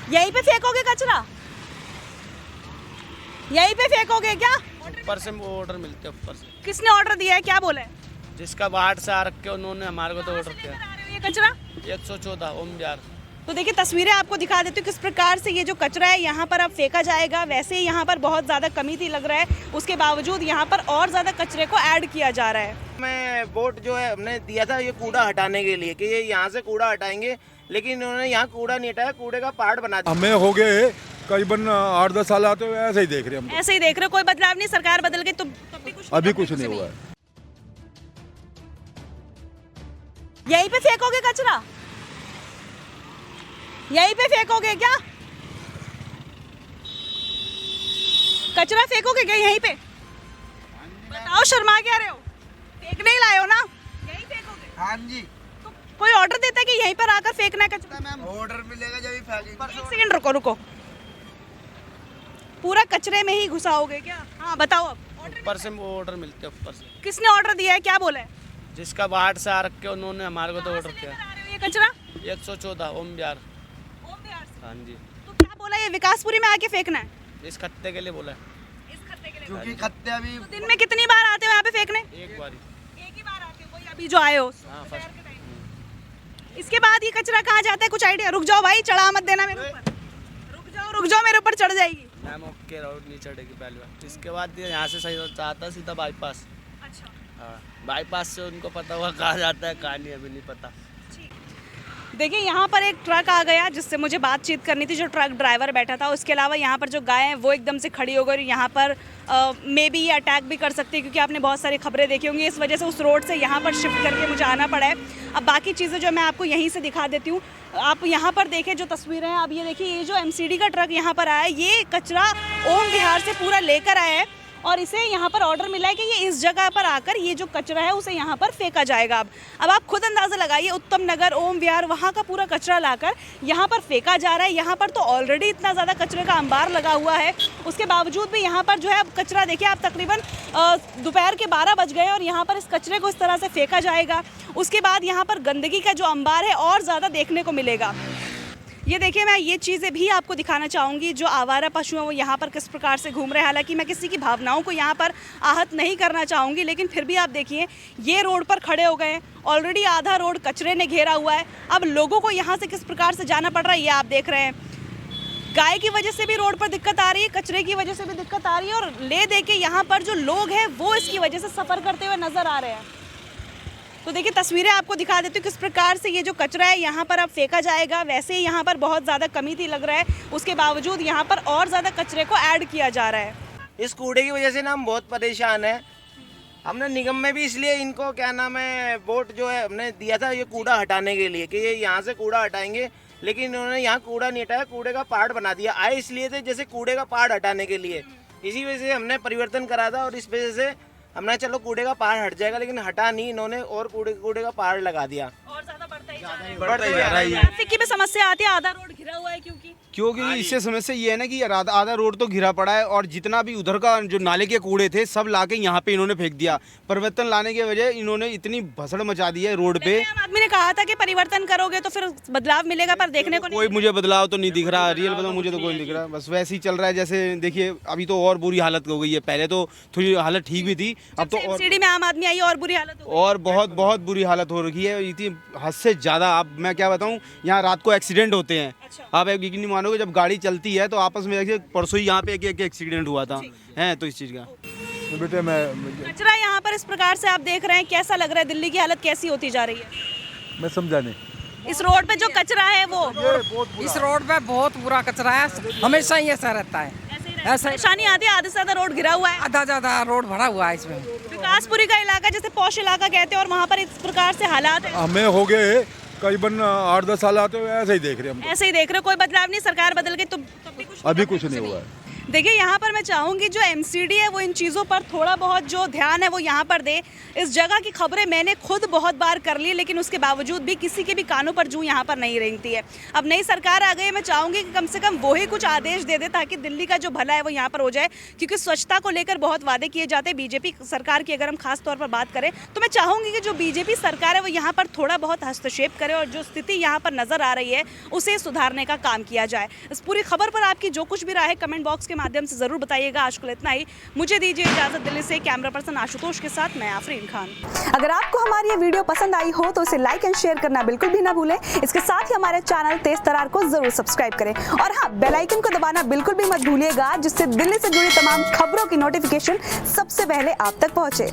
यहीं पे फेंकोगे कचरा? यहीं पे फेंकोगे क्या? ऊपर से वो ऑर्डर मिलते हैं ऊपर से। किसने ऑर्डर दिया है, क्या बोला है? जिसका बाहर से आ रखे उन्होंने हमारे को तो ऑर्डर किया। ये कचरा 114 ओम बिहार। तो देखिए तस्वीरें आपको दिखा देती हूँ किस प्रकार से ये जो कचरा है यहाँ पर अब फेंका जाएगा। वैसे ही यहाँ पर बहुत ज़्यादा कमी थी लग रहा है, उसके बावजूद यहाँ पर और ज़्यादा कचरे को ऐड किया जा रहा है। मैं वोट जो है हमने दिया था ये कूड़ा हटाने के लिए कि ये यहाँ से कूड़ा हटाएंगे, लेकिन इन्होंने यहाँ कूड़ा नहीं हटाया, कूड़े का पहाड़ बना दिया। हमें हो गए करीबन 8-10 साल आते हुए ऐसे ही देख रहे हैं हम। ऐसे ही देख रहे हो, कोई बदलाव नहीं, सरकार बदल गई तो तब भी कुछ अभी कुछ नहीं हुआ है। यहीं पे फेंकोगे कचरा? यहीं पे फेंकोगे क्या? कचरा फेंकोगे क्या यहीं पे? बताओ, शर्मा क्या रहे हो? फेंकने ही लाए हो ना? यहीं फेंकोगे? हाँ जी। तो कोई ऑर्डर देता है कि यहीं पर आकर फेंकना है कचरा? ऑर्डर मिलेगा जब ही फेंकेंगे। एक सेकंड रुको रुको, पूरा कचरे में ही घुसाओगे क्या? हाँ बताओ अब। ऊपर से वो ऑर्डर मिलते हैं ऊपर से। किसने ऑर्डर दिया है, क्या बोला है? जिसका बाहर से आ रखे उन्होंने हमारे को तो ऑर्डर किया। ये कचरा 114 ओम बिहार। हाँ जी। तो क्या बोला, ये विकासपुरी में आके फेंकना है? इस खत्ते के लिए बोला है। इस खत्ते के लिए क्योंकि खत्ते अभी तो दिन में कितनी बार आते हो यहाँ पे फेंकने? एक बारी। एक ही बार आते हो, वही अभी जो आए हो। हाँ फर्स्ट। इसके बाद ये कचरा कहाँ जाता है, कुछ आइडिया? रुक जाओ भाई, चढ़ा मत देना मेरे ऊपर। रुक जाओ, मेरे ऊपर चढ़ जाएगी। मैम ओके, रोड नहीं चढ़ेगी पहली बार। इसके बाद ये यहाँ से सही चाहता सीधा बाईपास। अच्छा हाँ, बाईपास से उनको पता होगा कहाँ जाता है कहाँ नहीं, अभी नहीं पता। देखिए यहाँ पर एक ट्रक आ गया जिससे मुझे बातचीत करनी थी, जो ट्रक ड्राइवर बैठा था। उसके अलावा यहाँ पर जो गाय हैं वो एकदम से खड़ी हो गई और यहाँ पर मे बी ये अटैक भी कर सकती है, क्योंकि आपने बहुत सारी खबरें देखी होंगी। इस वजह से उस रोड से यहाँ पर शिफ्ट करके मुझे आना पड़ा है। अब बाकी चीज़ें जो मैं आपको यहीं से दिखा देती हूँ। आप यहाँ पर देखें जो तस्वीरें हैं, अब ये देखिए, ये जो MCD का ट्रक यहाँ पर आया है, ये कचरा ओम बिहार से पूरा लेकर आया है और इसे यहाँ पर ऑर्डर मिला है कि ये इस जगह पर आकर ये जो कचरा है उसे यहाँ पर फेंका जाएगा। अब आप खुद अंदाज़ा लगाइए, उत्तम नगर, ओम विहार, वहाँ का पूरा कचरा लाकर यहाँ पर फेंका जा रहा है। यहाँ पर तो ऑलरेडी इतना ज़्यादा कचरे का अंबार लगा हुआ है, उसके बावजूद भी यहाँ पर जो है अब कचरा देखिए आप, तकरीबन दोपहर के 12 बज गए और यहाँ पर इस कचरे को इस तरह से फेंका जाएगा। उसके बाद यहाँ पर गंदगी का जो अंबार है और ज़्यादा देखने को मिलेगा। ये देखिए, मैं ये चीज़ें भी आपको दिखाना चाहूँगी, जो आवारा पशु हैं वो यहाँ पर किस प्रकार से घूम रहे हैं। हालांकि मैं किसी की भावनाओं को यहाँ पर आहत नहीं करना चाहूँगी, लेकिन फिर भी आप देखिए, ये रोड पर खड़े हो गए हैं। ऑलरेडी आधा रोड कचरे ने घेरा हुआ है। अब लोगों को यहाँ से किस प्रकार से जाना पड़ रहा है ये आप देख रहे हैं। गाय की वजह से भी रोड पर दिक्कत आ रही है, कचरे की वजह से भी दिक्कत आ रही है, और ले दे के यहाँ पर जो लोग हैं वो इसकी वजह से सफ़र करते हुए नज़र आ रहे हैं। तो देखिए तस्वीरें आपको दिखा देती हूँ किस प्रकार से ये जो कचरा है यहाँ पर अब फेंका जाएगा। वैसे ही यहाँ पर बहुत ज़्यादा कमी थी लग रहा है, उसके बावजूद यहाँ पर और ज़्यादा कचरे को ऐड किया जा रहा है। इस कूड़े की वजह से ना हम बहुत परेशान हैं। हमने निगम में भी इसलिए इनको क्या नाम है वोट जो है हमने दिया था ये कूड़ा हटाने के लिए कि ये यहाँ से कूड़ा हटाएंगे, लेकिन इन्होंने यहाँ कूड़ा नहीं हटाया, कूड़े का पहाड़ बना दिया। आए इसलिए थे जैसे कूड़े का पहाड़ हटाने के लिए, इसी वजह से हमने परिवर्तन करा था और इस वजह से हमने चलो कूड़े का पहाड़ हट जाएगा, लेकिन हटा नहीं, इन्होंने और कूड़े का पहाड़ लगा दिया। और ज़्यादा बढ़ता ही जा रहा है। ट्रैफिक की भी समस्या आती है, आधा रोड घिरा हुआ है क्योंकि इससे समस्या ये है ना कि आधा रोड तो घिरा पड़ा है और जितना भी उधर का जो नाले के कूड़े थे सब लाके यहाँ पे इन्होंने फेंक दिया। परिवर्तन लाने के वजह इन्होंने इतनी भसड़ मचा दी है रोड पे। आम आदमी ने कहा था कि परिवर्तन करोगे तो फिर बदलाव मिलेगा, पर देखने को कोई मुझे बदलाव तो नहीं दिख रहा, रियल बदलाव मुझे तो कोई नहीं दिख रहा। बस वैसे ही चल रहा है जैसे देखिए, अभी तो और बुरी हालत हो गई है। पहले तो थोड़ी हालत ठीक भी थी, अब तो और MCD में आम आदमी आई और बुरी हालत हो गई। और बहुत बुरी हालत हो रखी है, इतनी हद से ज़्यादा। अब मैं क्या बताऊँ, यहाँ रात को एक्सीडेंट होते हैं। आप एक यकीन नहीं मानोगे, जब गाड़ी चलती है तो आपस में देखिए, परसों ही यहाँ पे एक एक्सीडेंट हुआ था है, तो इस चीज़ का बेटे मैं कचरा यहाँ पर इस प्रकार से आप देख रहे हैं, कैसा लग रहा है? दिल्ली की हालत कैसी होती जा रही है? मैं समझा नहीं। इस रोड पे जो कचरा है वो इस रोड पे बहुत बुरा कचरा है, हमेशा ही ऐसा रहता है। ऐसा परेशानी आती है, आधे से ज्यादा रोड घिरा हुआ है, आधा ज्यादा रोड भरा हुआ है इसमें। विकासपुरी का इलाका जैसे पौष इलाका कहते हैं, और वहाँ पर इस प्रकार से हालात है। हमें हो गए करीबन 8-10 साल आते हुए ऐसे ही देख रहे हैं हम। ऐसे ही देख रहे हो, कोई बदलाव नहीं, सरकार बदल गई तो तब भी कुछ अभी कुछ नहीं हुआ है। देखिए यहाँ पर मैं चाहूँगी जो एमसीडी है वो इन चीज़ों पर थोड़ा बहुत जो ध्यान है वो यहाँ पर दे। इस जगह की खबरें मैंने खुद बहुत बार कर ली, लेकिन उसके बावजूद भी किसी के भी कानों पर जूं यहाँ पर नहीं रेंगती है। अब नई सरकार आ गई है, मैं चाहूँगी कि कम से कम वो ही कुछ आदेश दे दे ताकि दिल्ली का जो भला है वो यहाँ पर हो जाए, क्योंकि स्वच्छता को लेकर बहुत वादे किए जाते हैं बीजेपी सरकार की। अगर हम खास तौर पर बात करें तो मैं चाहूँगी कि जो बीजेपी सरकार है वो यहाँ पर थोड़ा बहुत हस्तक्षेप करे और जो स्थिति यहाँ पर नज़र आ रही है उसे सुधारने का काम किया जाए। इस पूरी खबर पर आपकी जो कुछ भी राय है कमेंट बॉक्स के माध्यम से ज़रूर बताइएगा। आज के लिए इतना ही, मुझे दीजिए इजाज़त। दिल्ली से कैमरा पर्सन आशुतोष के साथ मैं आफरीन खान। अगर आपको हमारी ये वीडियो पसंद आई हो तो इसे लाइक एंड शेयर करना बिल्कुल भी ना भूलें। इसके साथ ही हमारे चैनल तेज तरार को जरूर सब्सक्राइब करें और हाँ, बेल आइकन को दबाना बिल्कुल भी मत भूलिएगा, जिससे दिल्ली से जुड़ी तमाम खबरों की नोटिफिकेशन सबसे पहले आप तक पहुंचे।